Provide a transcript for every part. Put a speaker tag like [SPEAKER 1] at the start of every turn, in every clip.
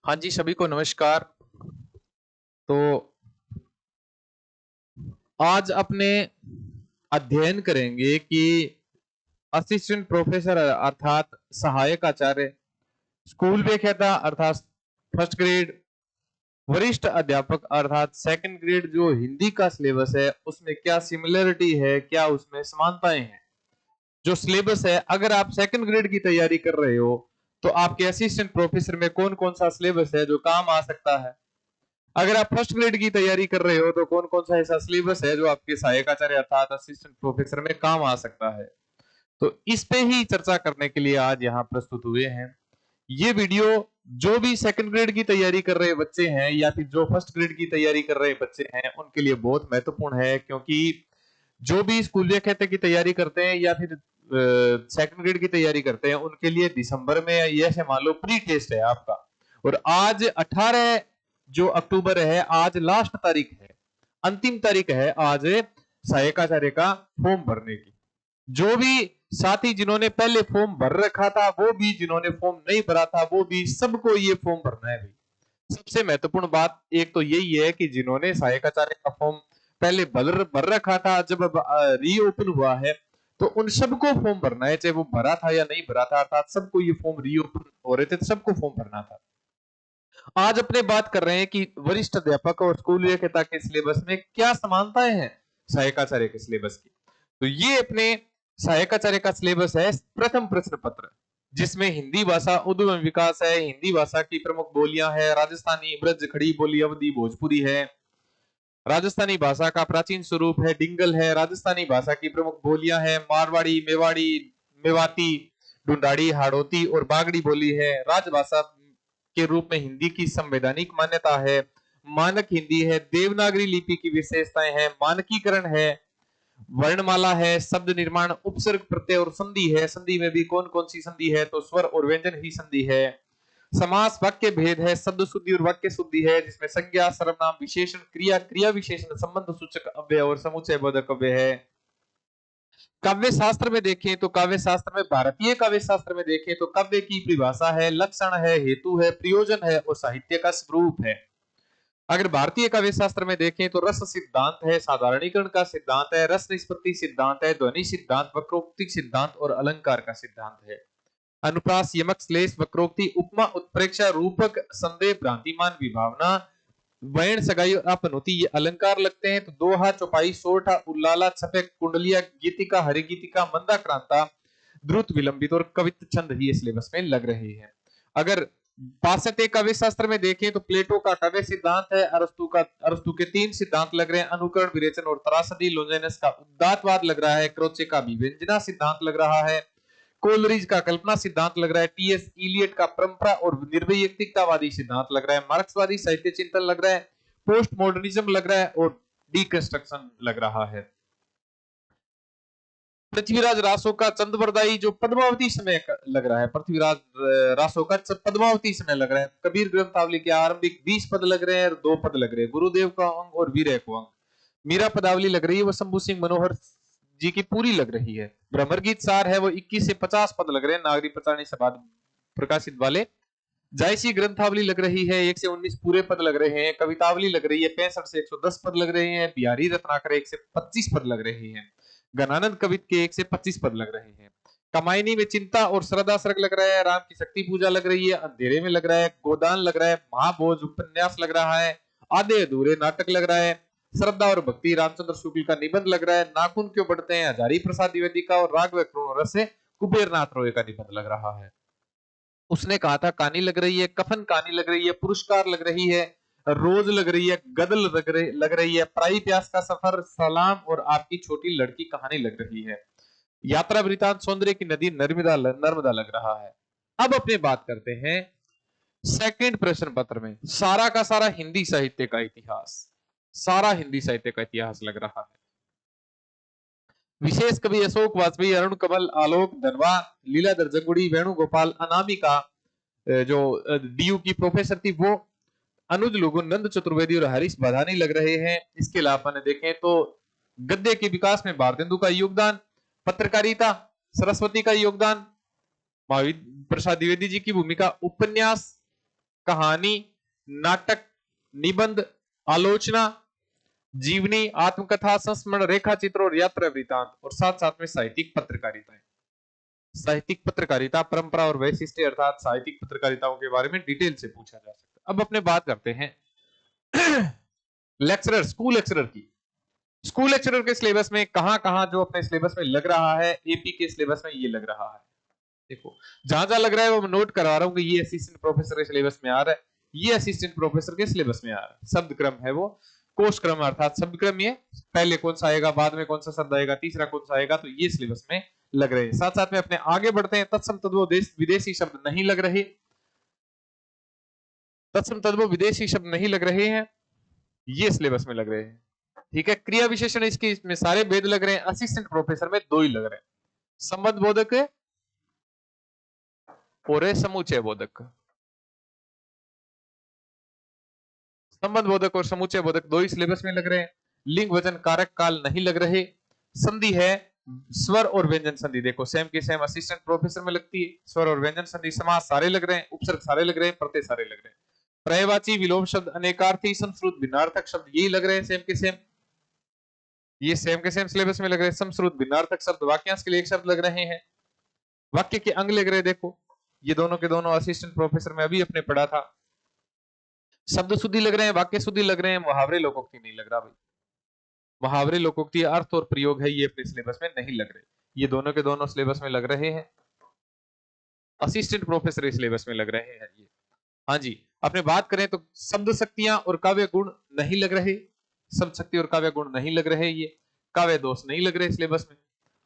[SPEAKER 1] हाँ जी, सभी को नमस्कार। तो आज अपने अध्ययन करेंगे कि असिस्टेंट प्रोफेसर अर्थात सहायक आचार्य, स्कूल व्याख्याता अर्थात फर्स्ट ग्रेड, वरिष्ठ अध्यापक अर्थात सेकंड ग्रेड जो हिंदी का सिलेबस है उसमें क्या सिमिलरिटी है, क्या उसमें समानताएं हैं। जो सिलेबस है, अगर आप सेकंड ग्रेड की तैयारी कर रहे हो तो आपके असिस्टेंट प्रोफेसर में कौन कौन सा सिलेबस है जो काम आ सकता है। अगर आप फर्स्ट ग्रेड की तैयारी कर रहे हो तो कौन कौन सा ऐसा सिलेबस है जो आपके सहायक आचार्य अर्थात असिस्टेंट प्रोफेसर में काम आ सकता है। तो इस पे ही चर्चा करने के लिए आज यहाँ प्रस्तुत हुए हैं। ये वीडियो जो भी सेकंड ग्रेड की तैयारी कर रहे बच्चे हैं या फिर जो फर्स्ट ग्रेड की तैयारी कर रहे बच्चे हैं उनके लिए बहुत महत्वपूर्ण है, क्योंकि जो भी स्कूल व्याख्याता की तैयारी करते हैं या फिर सेकंड ग्रेड की तैयारी करते हैं उनके लिए दिसंबर में ये से मान लो प्री टेस्ट है आपका। और आज 18 जो अक्टूबर है, आज लास्ट तारीख है, अंतिम तारीख है आज सहायकाचार्य का फॉर्म भरने की। जो भी साथी जिन्होंने पहले फॉर्म भर रखा था, वो भी जिन्होंने फॉर्म नहीं भरा था, वो भी सबको ये फॉर्म भरना है भाई। सबसे महत्वपूर्ण बात एक तो यही है कि जिन्होंने सहायकाचार्य का फॉर्म पहले भर रखा था, जब रीओपन हुआ है तो उन सबको फॉर्म भरना है, चाहे वो भरा था या नहीं भरा था, अर्थात सबको ये फॉर्म रीओपन हो रहे थे तो सबको फॉर्म भरना था। आज अपने बात कर रहे हैं कि वरिष्ठ अध्यापक और स्कूल व्याख्याता के सिलेबस में क्या समानताएं हैं सहायकाचार्य के सिलेबस की। तो ये अपने सहायकाचार्य का सिलेबस है प्रथम प्रश्न पत्र, जिसमें हिंदी भाषा उद्गम विकास है, हिंदी भाषा की प्रमुख बोलियां है, राजस्थानी, ब्रज, खड़ी बोली, अवधी, भोजपुरी है। राजस्थानी भाषा का प्राचीन स्वरूप है डिंगल है। राजस्थानी भाषा की प्रमुख बोलियां है मारवाड़ी, मेवाड़ी, मेवाती, ढूंढाड़ी, हाड़ौती और बागड़ी बोली है। राजभाषा के रूप में हिंदी की संवैधानिक मान्यता है। मानक हिंदी है। देवनागरी लिपि की विशेषताएं हैं। मानकीकरण है। वर्णमाला है। शब्द निर्माण, उपसर्ग, प्रत्यय और संधि है। संधि में भी कौन कौन सी संधि है, तो स्वर और व्यंजन ही संधि है। समास, वाक्य भेद है। शब्द शुद्धि और वाक्य शुद्धि है, जिसमें संज्ञा, सर्वनाम, विशेषण, क्रिया, क्रिया विशेषण, संबंध सूचक अव्यय और समुच्चय बोधक अव्यय है। काव्य शास्त्र में देखें तो काव्य शास्त्र में, भारतीय काव्य शास्त्र में देखें तो काव्य की परिभाषा है, लक्षण है, हेतु है, प्रयोजन है और साहित्य का स्वरूप है। अगर भारतीय काव्य शास्त्र में देखें तो रस सिद्धांत है, साधारणीकरण का सिद्धांत है, रस निष्पत्ति सिद्धांत है, ध्वनि सिद्धांत, वक्रोक्ति सिद्धांत और अलंकार का सिद्धांत है। अनुप्रास, यमक, श्लेष, वक्रोक्ति, उपमा, उत्प्रेक्षा, रूपक, संदेह, भ्रांतिमान, विभावना, वैण, सगाई और अपनौती ये अलंकार लगते हैं। तो दोहा, चौपाई, सोरठा, उल्लाला, छपे, कुंडलिया, गीतिका, हरिगीतिका, मंदाक्रांता, द्रुत, विलंबित और कवित्त छंद ही सिलेबस में लग रहे हैं। अगर पाश्चात्य काव्य शास्त्र में देखें तो प्लेटो का काव्य सिद्धांत है, अरस्तु के 3 सिद्धांत लग रहे हैं, अनुकरण, विरेचन और त्रासदी। लोजेनस का उदात्तवाद लग रहा है। क्रोचे का विवेचना सिद्धांत लग रहा है। कोलरिज का कल्पना सिद्धांत लग रहा है। टीएस इलियट का परंपरा और निर्वैयक्तिकतावादी सिद्धांत लग रहा है। मार्क्सवादी साहित्य चिंतन लग रहा है। पोस्ट मॉडर्निज्म लग रहा है और डीकंस्ट्रक्शन लग रहा है। पृथ्वीराज रासो का चंद्रवरदाई जो पद्मावती समय लग रहा है। पृथ्वीराज रासो का पद्मावती समय लग रहा है। कबीर ग्रंथावली के आरंभिक 20 पद लग रहे हैं और 2 पद लग रहे हैं। गुरुदेव का अंग और वीर को अंग। मीरा पदावली लग रही है, वो शंभू सिंह मनोहर जी की पूरी लग रही है। भ्रमर गीत सार है, वो 21 से 50 पद लग रहे हैं, नागरी प्रचारणी सभा प्रकाशित वाले। जायसी ग्रंथावली लग रही है, 1 से 19 पूरे पद लग रहे हैं। कवितावली लग रही है, 65 से 110 पद लग रहे हैं। बिहारी रत्नाकर 1 से 25 पद लग रहे हैं। गणानंद कवित के 1 से 25 पद लग रहे हैं। कमायनी में चिंता और श्रद्धा सर्ग लग रहा है। राम की शक्ति पूजा लग रही है। अंधेरे में लग रहा है। गोदान लग रहा है। महाभोज उपन्यास लग रहा है। आधे अधूरे नाटक लग रहा है। श्रद्धा और भक्ति, रामचंद्र शुक्ल का निबंध लग रहा है। नाखून क्यों बढ़ते हैं, हजारी प्रसाद द्विवेदी का और राघव करुण रस से कुबेरनाथ रोय का निबंध लग रहा है। उसने कहा था कहानी लग रही है। कफन कहानी लग रही है। पुरस्कार लग रही है। रोज लग रही है। गदल लग रही है। प्राई प्यास का सफर, सलाम और आपकी छोटी लड़की कहानी लग रही है। यात्रा वृतांत, सौंदर्य की नदी, नर्मदा नर्मदा लग रहा है। अब अपने बात करते हैं सेकंड प्रश्न पत्र में, सारा का सारा हिंदी साहित्य का इतिहास, सारा हिंदी साहित्य का इतिहास लग रहा है। विशेष कवि अशोक वाजपेयी, अरुण कमल, आलोक धनवा, लीलाधर जंगुड़ी, वेणुगोपाल, अनामिका जो डीयू की प्रोफेसर थी वो, अनुज लुगुन, नंद चतुर्वेदी और हरीश बधानी लग रहे हैं। इसके अलावा देखें तो गद्य के विकास में भारतेंदु का योगदान, पत्रकारिता सरस्वती का योगदान, महावीर प्रसाद द्विवेदी जी की भूमिका, उपन्यास कहानी, नाटक, निबंध, आलोचना, जीवनी, आत्मकथा, संस्मरण, रेखा चित्र और यात्रा वृतांत, और साथ साथ में साहित्यिक पत्रकारिता है। साहित्यिक पत्रकारिता परंपरा और वैशिष्ट अर्थात साहित्यिक पत्रकारिताओं के बारे में डिटेल से पूछा जा सकता है। अब अपने बात करते हैं लेक्चरर, स्कूल लेक्चरर की। स्कूल लेक्चरर के सिलेबस में कहां कहां जो अपने सिलेबस में लग रहा है, एपी के सिलेबस में ये लग रहा है। देखो जहां जहां लग रहा है वो मैं नोट करवा रहा हूं कि ये असिस्टेंट प्रोफेसर के सिलेबस में आ रहा है, ये असिस्टेंट प्रोफेसर के सिलेबस में आ रहा है। शब्द क्रम है वो, कोश क्रम अर्थात शब्द क्रम, ये पहले कौन सा आएगा, बाद में कौन सा शब्द आएगा, तीसरा कौन सा आएगा, तो ये सिलेबस में लग रहे हैं। साथ साथ में अपने आगे बढ़ते हैं, तत्सम तद्भव विदेशी शब्द नहीं लग रहे, तत्सम तद्भव विदेशी शब्द नहीं लग रहे हैं, ये सिलेबस में लग रहे हैं। ठीक है, क्रिया विशेषण इसके इसमें सारे भेद लग रहे हैं, असिस्टेंट प्रोफेसर में 2 ही लग रहे हैं, संबंध बोधक और समुच्चय बोधक। संबंध बोधक और समुच्चय बोधक 2 ही सिलेबस में लग रहे हैं। लिंग वचन कारक काल नहीं लग रहे। संधि है स्वर और व्यंजन संधि, देखो सेम के सेम असिस्टेंट प्रोफेसर में लगती है। स्वर और व्यंजन संधि, समास सारे लग रहे हैं, उपसर्ग सारे लग रहे हैं, प्रत्यय सारे लग रहे हैं। पर्यायवाची, विलोम शब्द, अनेकार्थी, संस्कृत, भिन्नार्थक शब्द यही लग रहे हैं सेम के सेम, ये सेम के सेम सिलेबस में लग रहे हैं। संस्कृत, भिन्नार्थक शब्द, वाक्यांश के लिए एक शब्द लग रहे हैं, वाक्य के अंग लग रहे हैं। देखो ये दोनों के दोनों असिस्टेंट प्रोफेसर में अभी अपने पढ़ा था। शब्द शुद्धि लग रहे हैं, वाक्य शुद्धि लग रहे हैं, मुहावरे लोकोक्ति नहीं लग रहा भाई। मुहावरे लोकोक्ति अर्थ और प्रयोग है, ये अपने सिलेबस में नहीं लग रहे। ये दोनों के दोनों सिलेबस में लग रहे हैं, असिस्टेंट प्रोफेसर सिलेबस में लग रहे हैं ये। हाँ जी, अपने बात करें तो शब्द शक्तियां और काव्य गुण नहीं लग रहे, शब्द शक्ति और काव्य गुण नहीं लग रहे, ये काव्य दोष नहीं लग रहे सिलेबस में।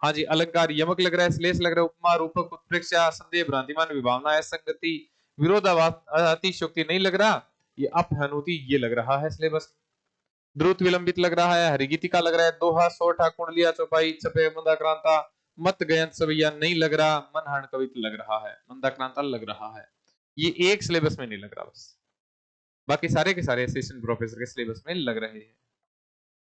[SPEAKER 1] हाँ जी, अलंकार यमक लग रहा है, श्लेष लग रहा है, उपमा, रूपक, उत्प्रेक्षा, संदेह, भ्रांतिमान, विभावना, संगति, विरोधाभास, अतिशयोक्ति नहीं लग रहा, ये अपहनुति ये लग रहा है सिलेबस में। द्रुत विलंबित लग रहा है, हरिगीतिका लग रहा है, दोहा, सोठा, कुंडलिया, चौपाई, छपे, मंदाक्रांता, मत गयंत सवैया नहीं लग रहा, मनहरण कवित लग रहा है, मंदाक्रांता लग रहा है। ये एक सिलेबस में नहीं लग रहा बस, बाकी सारे के सारे असिस्टेंट प्रोफेसर के सिलेबस में लग रहे हैं।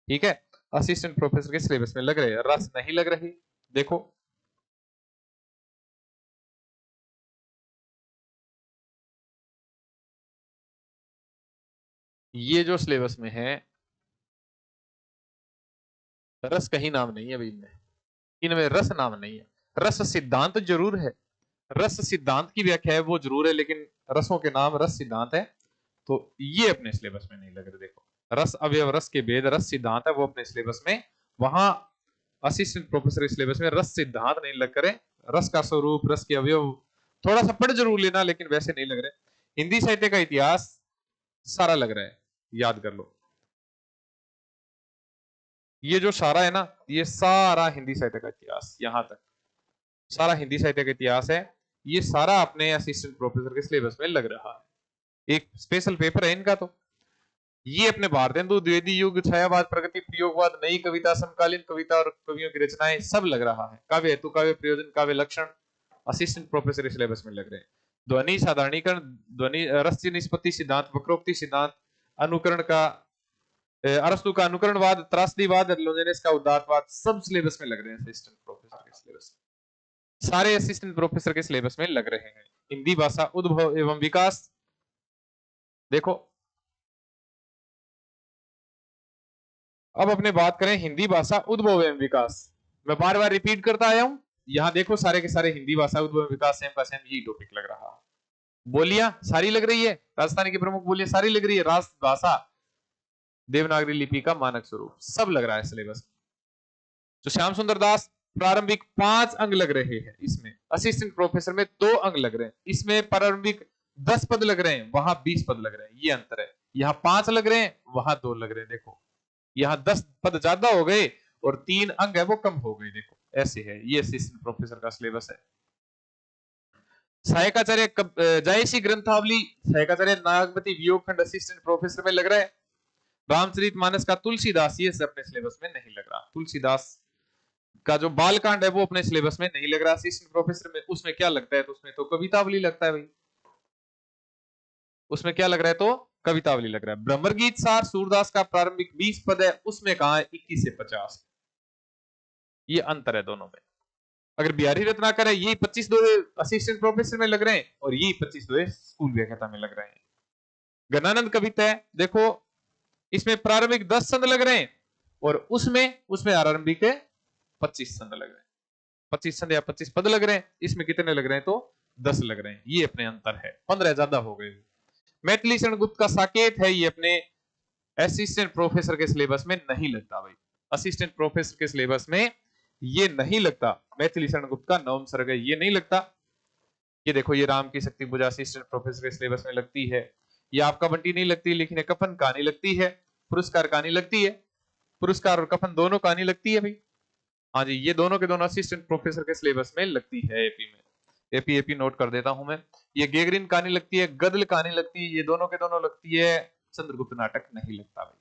[SPEAKER 1] ठीक है, असिस्टेंट प्रोफेसर के सिलेबस में लग रहे हैं, रस नहीं लग रही। देखो ये जो सिलेबस में है, रस कहीं नाम नहीं है अभी इनमें, इनमें रस नाम नहीं है। रस सिद्धांत जरूर है, रस सिद्धांत की व्याख्या है वो जरूर है, लेकिन रसों के नाम रस सिद्धांत है, तो ये अपने सिलेबस में नहीं लग रहे। देखो रस अवयव, रस के भेद, रस सिद्धांत है वो अपने सिलेबस में, वहां असिस्टेंट प्रोफेसर के सिलेबस में रस सिद्धांत नहीं लग करे। रस का स्वरूप, रस के अवयव थोड़ा सा पढ़ जरूर लेना, लेकिन वैसे नहीं लग रहे। हिंदी साहित्य का इतिहास सारा लग रहा है, याद कर लो। ये जो सारा है ना, ये सारा हिंदी साहित्य का इतिहास, यहां तक सारा हिंदी साहित्य का इतिहास है, ये सारा अपने असिस्टेंट प्रोफेसर के सिलेबस में लग रहा है। एक स्पेशल पेपर है इनका, तो ये अपने भारतेंदु द्विवेदी युग, छायावाद, प्रगति, प्रयोगवाद, नई कविता, समकालीन कविता और कवियों की रचनाएं सब लग रहा है। काव्य हेतु, काव्य प्रयोजन, काव्य लक्षण असिस्टेंट प्रोफेसर के सिलेबस में लग रहे हैं। ध्वनि साधारणीकरण, ध्वनि रस निष्पत्ति सिद्धांत, वक्रोक्ति सिद्धांत, अनुकरण का अरस्तु का अनुकरणवाद, त्रासदीवाद, लोजेनेस का उदात्तवाद, सब सिलेबस में लग रहे हैं असिस्टेंट प्रोफेसर के सिलेबस में, सारे असिस्टेंट प्रोफेसर के सिलेबस में लग रहे हैं। हिंदी भाषा उद्भव एवं विकास, देखो अब अपने बात करें हिंदी भाषा उद्भव एवं विकास, मैं बार बार रिपीट करता आया हूं, यहां देखो सारे के सारे हिंदी भाषा उद्भव एवं विकास सेम का सेम यही टॉपिक लग रहा है। बोलियां सारी लग रही है, राजस्थान की प्रमुख बोलियां सारी लग रही है, राजभाषा, देवनागरी लिपि का मानक स्वरूप, सब लग रहा है सिलेबस। तो श्याम सुंदर दास प्रारंभिक 5 अंक लग रहे हैं इसमें, असिस्टेंट प्रोफेसर में 2 अंक लग रहे हैं, इसमें प्रारंभिक 10 पद लग रहे हैं, वहां 20 पद लग रहे हैं, ये अंतर है। यहां 5 लग रहे हैं, वहां 2 लग रहे हैं। देखो यहां 10 पद ज्यादा हो गए और 3 अंक है वो कम हो गए। देखो ऐसे है, ये असिस्टेंट प्रोफेसर का सिलेबस है। सहायकाचार्य जायसी ग्रंथावली, सहायकाचार्य नागमती वियोग खंड असिस्टेंट प्रोफेसर में लग रहा है। रामचरित मानस का तुलसीदास, ये अपने सिलेबस में नहीं लग रहा। तुलसीदास का जो बालकांड है वो अपने सिलेबस में नहीं लग रहा असिस्टेंट प्रोफेसर में। उसमें क्या लगता है, तो उसमें तो कवितावली लगता है भाई, उसमें क्या लग रहा है, तो कवितावली लग रहा है। ब्रह्मर गीत सार सूरदास का प्रारंभिक 20 पद है, उसमें कहा है 21 से 50, ये अंतर है दोनों में। अगर बिहारी रत्नाकर है, ये 25 दो असिस्टेंट प्रोफेसर में लग रहे हैं और ये 25 दो स्कूल व्याख्याता में लग रहे हैं। घनानंद कविता है, देखो इसमें प्रारंभिक 10 संद लग रहे हैं और उसमें आरंभिक 25 संद लग रहे हैं, 25 संद या 25 पद लग रहे हैं, इसमें कितने लग रहे हैं तो 10 लग रहे हैं। ये अपने अंतर है, 15 ज्यादा हो गए। मैथिली शरण गुप्त का साकेत है, ये अपने असिस्टेंट प्रोफेसर के सिलेबस में नहीं लगता भाई, असिस्टेंट प्रोफेसर के सिलेबस में ये नहीं लगता। मैथिली शरण गुप्त का नवम सर्ग है, ये नहीं लगता। ये देखो ये राम की शक्ति पूजा असिस्टेंट प्रोफेसर के सिलेबस में लगती है। ये आपका बंटी नहीं लगती, लेकिन कफन कहानी लगती है, पुरस्कार कहानी लगती है, पुरस्कार और कफन दोनों कहानी लगती है भाई। हाँ जी, ये दोनों के दोनों असिस्टेंट प्रोफेसर के सिलेबस में लगती है एपी में। एपी नोट कर देता हूं मैं। ये गेगरिन कहानी लगती है, गदल कहानी लगती है, ये दोनों के दोनों लगती है। चंद्रगुप्त नाटक नहीं लगता भाई।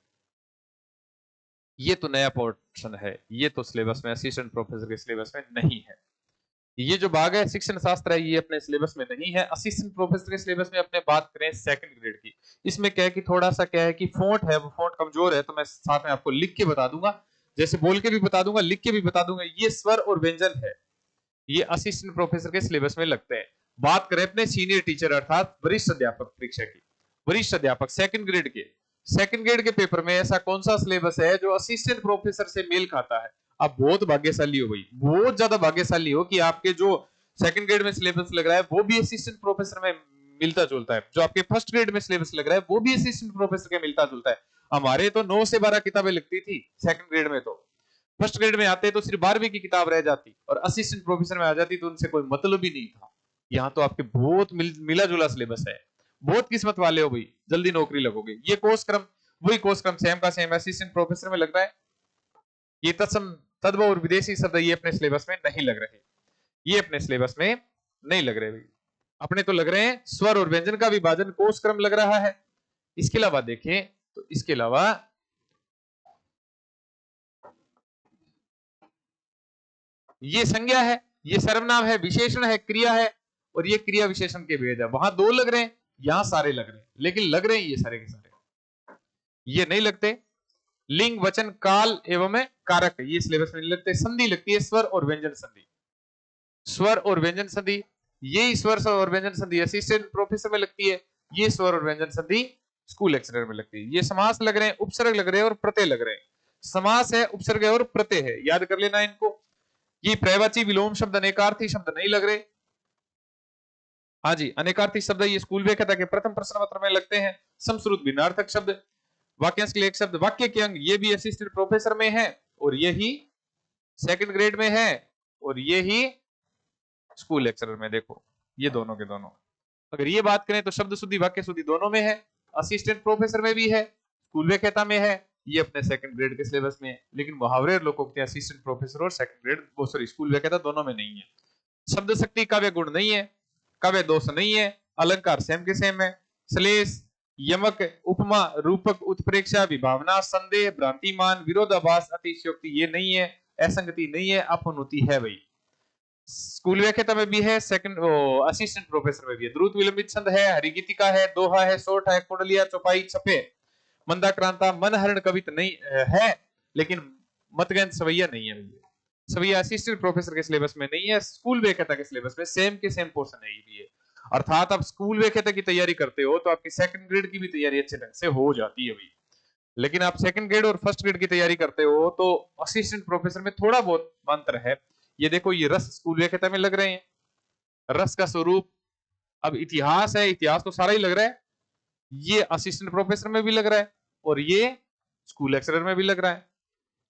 [SPEAKER 1] ये तो नया पोर्शन है, ये तो सिलेबस में असिस्टेंट प्रोफेसर के सिलेबस में नहीं है। ये जो भाग है शिक्षण शास्त्र है, ये अपने सिलेबस में नहीं है। असिस्टेंट प्रोफेसर के सिलेबस में अपने बात करें सेकंड ग्रेड की, इसमें क्या है कि थोड़ा सा क्या है कि फोंट है, वो फोंट कमजोर है, तो मैं साथ में आपको लिख के बता दूंगा, जैसे बोल के भी बता दूंगा, लिख के भी बता दूंगा। ये स्वर और व्यंजन है, ये असिस्टेंट प्रोफेसर के सिलेबस में लगते हैं। बात करें अपने सीनियर टीचर अर्थात वरिष्ठ अध्यापक परीक्षा की, वरिष्ठ अध्यापक सेकंड ग्रेड के पेपर में ऐसा कौन सा सिलेबस है जो असिस्टेंट प्रोफेसर से मेल खाता है? आप बहुत भाग्यशाली हो भाई, बहुत ज्यादा भाग्यशाली हो कि आपके जो सेकंड ग्रेड में सिलेबस लग रहा है वो भी असिस्टेंट प्रोफेसर में मिलता जुलता है, जो आपके फर्स्ट ग्रेड में सिलेबस लग रहा है वो भी असिस्टेंट प्रोफेसर के मिलता जुलता है। हमारे तो 9 से 12 किताबें लगती थी सेकंड ग्रेड में, तो फर्स्ट ग्रेड में आते तो सिर्फ 12वीं की किताब रह जाती और असिस्टेंट प्रोफेसर में आ जाती, तो उनसे कोई मतलब ही नहीं था। यहाँ तो आपके बहुत मिला जुला सिलेबस है, बहुत किस्मत वाले हो भाई, जल्दी नौकरी लगोगे। ये कोर्स क्रम वही कोर्स क्रम सेम का सेम असिस्टेंट प्रोफेसर में लग रहा है। ये तत्सम तद्भव और विदेशी शब्द ये अपने सिलेबस में नहीं लग रहे, ये अपने सिलेबस में नहीं लग रहे भाई। अपने तो लग रहे हैं स्वर और व्यंजन का विभाजन कोर्स क्रम लग रहा है। इसके अलावा देखें तो इसके अलावा ये संज्ञा है, ये सर्वनाम है, विशेषण है, क्रिया है, और ये क्रिया विशेषण के भेद है। वहां 2 लग रहे हैं, यहां सारे लग रहे हैं, लेकिन लग रहे हैं ये सारे के सारे, ये नहीं लगते। लिंग वचन काल एवं कारक ये सिलेबस में नहीं लगते। संधि लगती है स्वर और व्यंजन संधि, स्वर और व्यंजन संधि, ये स्वर और व्यंजन संधि असिस्टेंट प्रोफेसर में लगती है, ये स्वर और व्यंजन संधि स्कूल लेक्चरर में लगती है। ये समास लग रहे हैं, उपसर्ग लग रहे हैं और प्रत्यय लग रहे हैं। समास है, उपसर्ग है और प्रत्यय है, याद कर लेना इनको। ये प्रयवाची विलोम शब्द अनेकार्थी शब्द नहीं लग रहे। हाँ जी, अनेकार्थी शब्द ये स्कूल व्याख्याता के प्रथम प्रश्न पत्र में लगते हैं। समश्रुत भिन्नार्थक शब्द, वाक्यांश के लिए एक शब्द, वाक्य के अंग, ये भी असिस्टेंट प्रोफेसर में है और यही सेकंड ग्रेड में है और यही स्कूल लेक्चरर में। देखो ये दोनों के दोनों, अगर ये बात करें तो शब्द शुद्धि वाक्य शुद्धि दोनों में है, असिस्टेंट प्रोफेसर में भी है, स्कूल व्याख्याता में है, ये अपने सेकंड ग्रेड के सिलेबस में है। लेकिन मुहावरे और लोकोक्ति असिस्टेंट प्रोफेसर और सेकंड ग्रेड वो सॉरी स्कूल व्याख्याता दोनों में नहीं है। शब्द शक्ति काव्य गुण नहीं है, काव्य दोष नहीं है, अलंकार सेम के सेम है, श्लेष यमक उपमा रूपक उत्प्रेक्षा विभावना संदेह भ्रांतिमान विरोधाभास अतिशयोक्ति ये नहीं है, असंगति नहीं है, अपनुति है भाई। स्कूल व्याख्याता में भी है, सेकंड असिस्टेंट प्रोफेसर में भी है। द्रुत विलंबित छंद है, हरिगीतिका है, दोहा है, सोठ है, कुंडलिया चौपाई छपे, मंदाक्रांता मनहरण कवित नहीं है, लेकिन मतगंध सवैया नहीं है भैया। सवैया असिस्टेंट प्रोफेसर के सिलेबस में नहीं है, स्कूल व्याख्याता के सिलेबस में सेम के सेम पोर्शन है ये। अर्थात आप स्कूल व्याख्याता की तैयारी करते हो तो आपकी सेकंड ग्रेड की भी तैयारी अच्छे ढंग से हो जाती है भाई। लेकिन आप सेकंड ग्रेड और फर्स्ट ग्रेड की तैयारी करते हो तो असिस्टेंट प्रोफेसर में थोड़ा बहुत अंतर है। ये देखो ये रस स्कूल व्याख्याता में लग रहे हैं, रस का स्वरूप, अब इतिहास है, इतिहास तो सारा ही लग रहा है, ये असिस्टेंट प्रोफेसर में भी लग रहा है और ये स्कूल लेक्चरर में भी लग रहा है।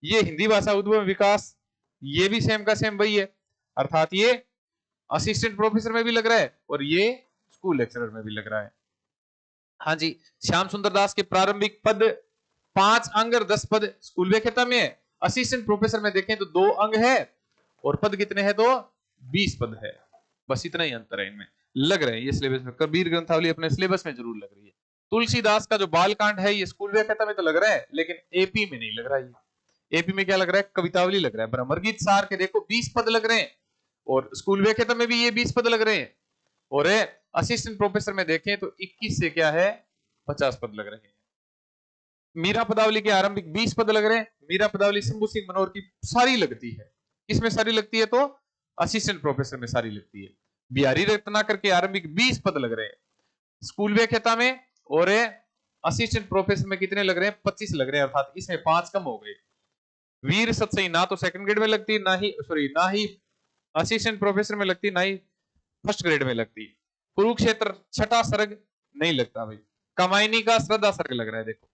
[SPEAKER 1] ये हिंदी भाषा उद्भव विकास, ये भी सेम का सेम वही है, अर्थात ये असिस्टेंट प्रोफेसर में भी लग रहा है और ये स्कूल लेक्चरर में भी लग रहा है। हाँ जी, श्याम सुंदर दास के प्रारंभिक पद 5 अंग और 10 पद स्कूल व्याख्याता में है, असिस्टेंट प्रोफेसर में देखें तो 2 अंग है और पद कितने हैं तो 20 पद है, बस इतना ही अंतर है इनमें। लग रहे हैं ये सिलेबस में, कबीर ग्रंथावली अपने सिलेबस में जरूर लग रही है। तुलसीदास का जो बालकांड है ये स्कूल व्याख्याता में तो लग रहा है, लेकिन एपी में नहीं लग रहा है। एपी में क्या लग रहा है, कवितावली लग रहा है। भ्रमरगीत सार के देखो 20 पद लग रहे हैं और स्कूल व्याख्याता में भी ये 20 पद लग रहे हैं, और असिस्टेंट प्रोफेसर में देखें तो 21 से क्या है 50 पद लग रहे हैं। मीरा पदावली के आरंभिक 20 पद लग रहे हैं। मीरा पदावली शंभू सिंह मनोहर की सारी लगती है, किसमें सारी लगती है तो असिस्टेंट प्रोफेसर में सारी लगती है। बिहारी रत्नाकर के आरंभिक 20 पद लग रहे हैं स्कूल व्याख्याता में और असिस्टेंट प्रोफेसर में कितने लग रहे हैं? 25 लग रहे हैं, अर्थात इसमें 5 कम हो गए। वीर सतसई ना तो सेकंड ग्रेड में लगती, ना ही असिस्टेंट प्रोफेसर में लगती, ना ही फर्स्ट ग्रेड में लगती। कुरुक्षेत्र छठा सर्ग नहीं लगता भाई। कमायनी का श्रद्धा सर्ग लग रहा है, देखो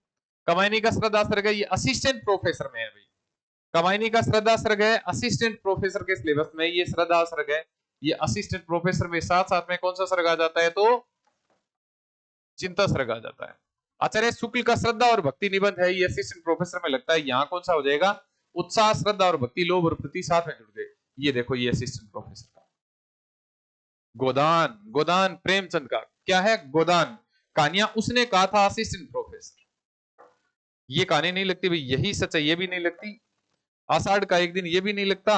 [SPEAKER 1] कमायनी का श्रद्धा सर्ग है, ये असिस्टेंट प्रोफेसर में है भाई। कमायनी का श्रद्धा सर्ग है असिस्टेंट प्रोफेसर के सिलेबस में, ये श्रद्धा सर्ग है, ये असिस्टेंट प्रोफेसर में साथ साथ में कौन सा सर्ग आ जाता है? तो चिंता सर्ग आ जाता है। आचार्य शुक्ल का श्रद्धा और भक्ति निबंध है, ये असिस्टेंट प्रोफेसर में लगता है। यहाँ कौन सा हो जाएगा? उत्साह, श्रद्धा और भक्ति, लोभ और प्रीति साथ में जुड़ गए। ये देखो ये असिस्टेंट प्रोफेसर का गोदान, गोदान प्रेमचंद का क्या है? गोदान कहानियां उसने कहा था असिस्टेंट प्रोफेसर। ये कहानी नहीं लगती भाई, यही सच है, ये भी नहीं लगती। आषाढ़ का एक दिन, ये भी नहीं लगता।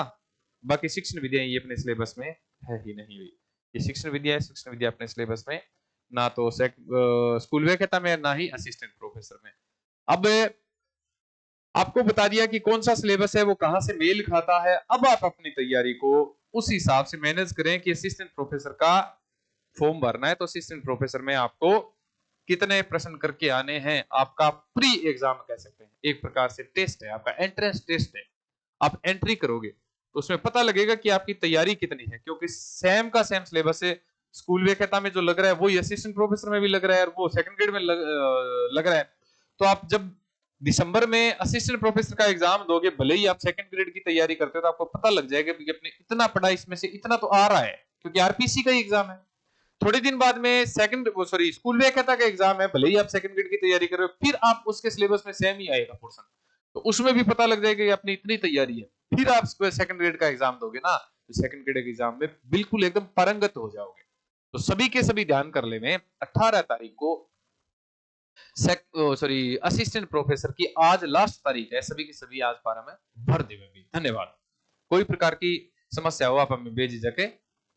[SPEAKER 1] बाकी शिक्षण विद्या ये अपने सिलेबस में है ही नहीं हुई। ये शिक्षण विद्या है, शिक्षण विद्या अपने सिलेबस में ना तो स्कूल व्याख्याता में, ना ही असिस्टेंट प्रोफेसर में। अब आपको बता दिया कि कौन सा सिलेबस है, वो कहां से मेल खाता है। अब आप अपनी तैयारी को उस हिसाब से मैनेज करें कि असिस्टेंट प्रोफेसर का फॉर्म भरना है तो असिस्टेंट प्रोफेसर में आपको कितने प्रश्न करके आने हैं। आपका प्री एग्जाम कह सकते हैं, एक प्रकार से टेस्ट है, आपका एंट्रेंस टेस्ट है। आप एंट्री करोगे तो उसमें पता लगेगा कि आपकी तैयारी कितनी है, क्योंकि सेम का सेम सिलेबस है। स्कूल व्याख्याता में जो लग रहा है वो असिस्टेंट प्रोफेसर में भी लग रहा है, और वो सेकंड ग्रेड में लग रहा है। तो आप जब दिसंबर में असिस्टेंट प्रोफेसर का एग्जाम दोगे, भले ही आप सेकंड ग्रेड की तैयारी करते हो, तो आपको पता लग जाएगा कि अपने इतना पढ़ा, इसमें से इतना तो आ रहा है, क्योंकि आरपीसी का ही एग्जाम है। थोड़े दिन बाद में स्कूल व्याख्याता का एग्जाम है, भले ही आप सेकंड ग्रेड की तैयारी कर रहे हो, फिर आप उसके सिलेबस में सेम ही आएगा पोर्शन, तो उसमें भी पता लग जाएगा कि अपनी इतनी तैयारी है। फिर आप सेकंड ग्रेड का एग्जाम दोगे ना, तो सेकंड ग्रेड के एग्जाम में बिल्कुल एकदम पारंगत हो जाओगे। तो सभी के सभी ध्यान कर लेने, 18 तारीख को असिस्टेंट प्रोफेसर की आज लास्ट तारीख है, सभी की सभी आज फार्म में भर देंगे। धन्यवाद। कोई प्रकार की समस्या हो आप हमें बेझिझक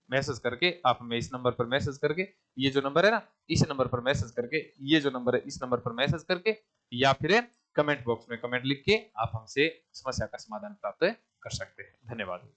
[SPEAKER 1] मैसेज करके, आप हमें इस नंबर पर मैसेज करके, ये जो नंबर है ना, इस नंबर पर मैसेज करके, ये जो नंबर है इस नंबर पर मैसेज करके, या फिर कमेंट बॉक्स में कमेंट लिख के आप हमसे समस्या का समाधान प्राप्त कर सकते हैं। धन्यवाद।